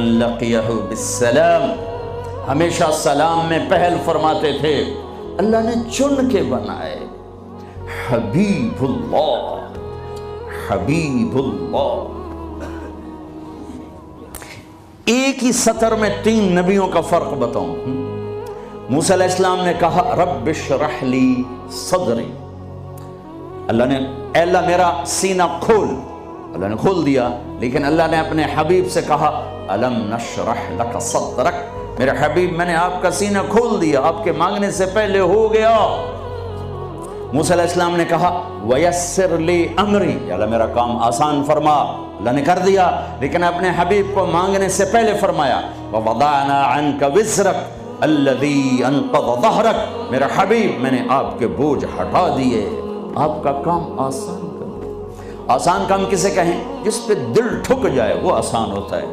من لقیہ بالسلام، ہمیشہ سلام میں پہل فرماتے تھے۔ اللہ نے چن کے بنائے، حبیب اللہ، حبیب اللہ۔ ایک ہی سطر میں 3 نبیوں کا فرق بتاؤں۔ موسیٰ علیہ السلام نے کہا رب اشرح لی صدری، اللہ نے اے اللہ میرا سینہ کھول، اللہ نے کھول دیا۔ لیکن اللہ نے اپنے حبیب سے کہا الم نشرح لک صدرک، میرے حبیب میں نے آپ کا سینہ کھول دیا، آپ کے مانگنے سے پہلے ہو گیا۔ موسیٰ علیہ السلام نے کہا ویسر لی امری، یا اللہ میرا کام آسان فرما، اللہ نے کر دیا۔ لیکن اپنے حبیب کو مانگنے سے پہلے فرمایا ووضعنا عنک وزرک الذی انقض ظہرک، میرا حبیب میں نے آپ کے بوجھ ہٹا دیے، آپ کا کام آسان کر دیا۔ آسان کام کسے کہیں؟ جس پہ دل ٹھک جائے وہ آسان ہوتا ہے۔